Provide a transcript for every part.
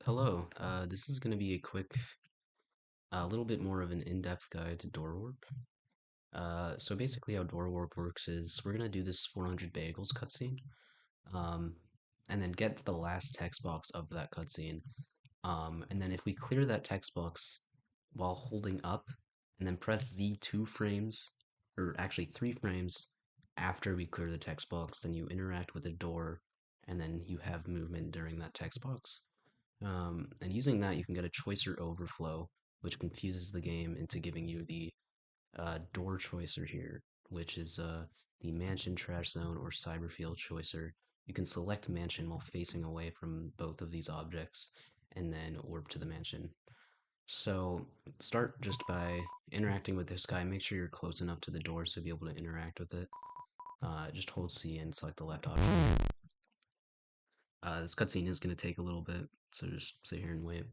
Hello, this is going to be a quick, a little bit more of an in-depth guide to door warp. So basically how door warp works is we're going to do this 400 bagels cutscene, um, and then get to the last text box of that cutscene. And then if we clear that text box while holding up, and then press Z 2 frames, or actually 3 frames after we clear the text box, then you interact with the door, and then you have movement during that text box. And using that, you can get a choicer overflow, which confuses the game into giving you the door choicer here, which is the mansion, trash zone, or cyberfield choicer. You can select mansion while facing away from both of these objects, and then warp to the mansion. So start just by interacting with this guy. Make sure you're close enough to the door to be able to interact with it. Just hold C and select the left option. This cutscene is going to take a little bit, so just sit here and wait.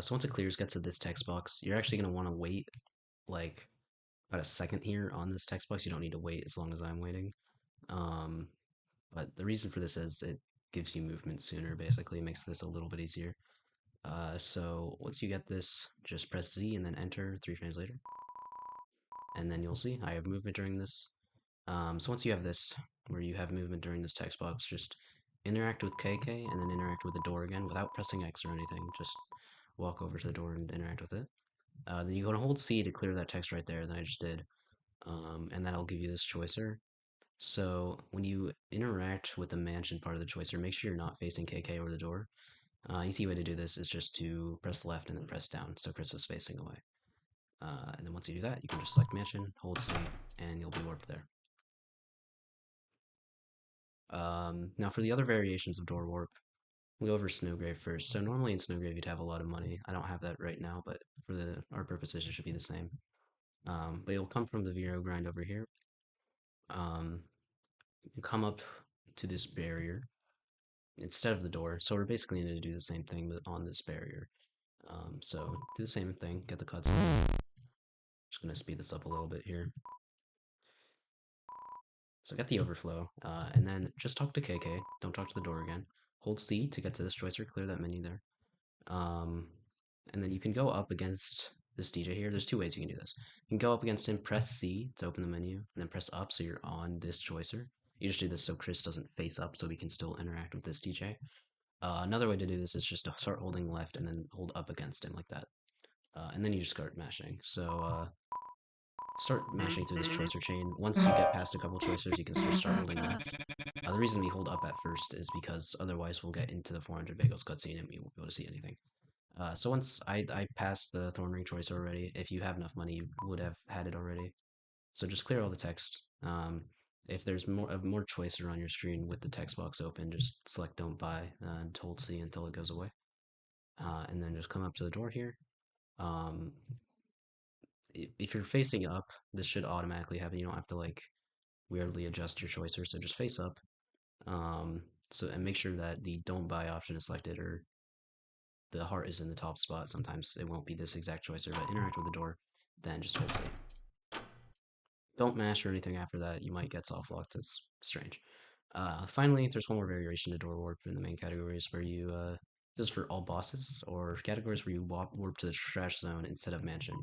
So once it clears, gets to this text box, you're actually going to want to wait like about a second here on this text box. You don't need to wait as long as I'm waiting. Um, but the reason for this is it gives you movement sooner, basically. It makes this a little bit easier. So once you get this, just press Z and then enter 3 frames later. And then you'll see I have movement during this. So once you have this, where you have movement during this text box, just interact with KK and then interact with the door again without pressing X or anything. Just walk over to the door and interact with it. Then you're going to hold C to clear that text right there that I just did. And that'll give you this choicer. So when you interact with the mansion part of the choicer, make sure you're not facing KK or the door. Easy way to do this is just to press left and then press down, so Chris is facing away. And then once you do that, you can just select mansion, hold C, and you'll be warped there. Now for the other variations of door warp, we'll go over Snowgrave first. So normally in Snowgrave you'd have a lot of money. I don't have that right now, but for our purposes it should be the same. But you'll come from the Vero grind over here. You come up to this barrier instead of the door. So we're basically going to do the same thing, but on this barrier. So do the same thing, get the cutscene. Just going to speed this up a little bit here. So get the overflow, and then just talk to KK. Don't talk to the door again. Hold C to get to this choicer, clear that menu there. Um, and then you can go up against this DJ here. There's 2 ways you can do this. You can go up against him, press C to open the menu, and then press up so you're on this choicer. You just do this so Chris doesn't face up so we can still interact with this DJ. Another way to do this is just to start holding left and then hold up against him like that. And then you just start mashing. So start mashing through this choicer chain. Once you get past a couple choicers, you can just start holding left. The reason we hold up at first is because otherwise we'll get into the 400 bagels cutscene and we won't be able to see anything. So once I passed the Thorn Ring choice already, if you have enough money, you would have had it already. So just clear all the text. If there's more choicer on your screen with the text box open, just select Don't Buy and hold C until it goes away. And then just come up to the door here. Um, if you're facing up, this should automatically happen. You don't have to like weirdly adjust your choicer, so just face up. And make sure that the Don't Buy option is selected or the heart is in the top spot. Sometimes it won't be this exact choicer, but interact with the door, then just hold C. Don't mash or anything after that. You might get soft locked. It's strange. Finally, there's one more variation to door warp in the main categories where you, this is for all bosses, or categories where you warp to the trash zone instead of mansion.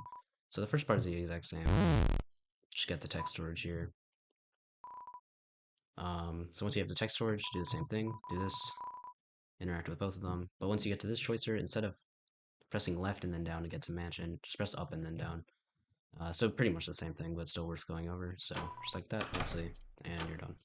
So the first part is the exact same. Just get the text storage here. So once you have the text storage, do the same thing. Do this, interact with both of them. But once you get to this choicer, instead of pressing left and then down to get to mansion, just press up and then down. So pretty much the same thing, but still worth going over. So just like that, let's see, and you're done.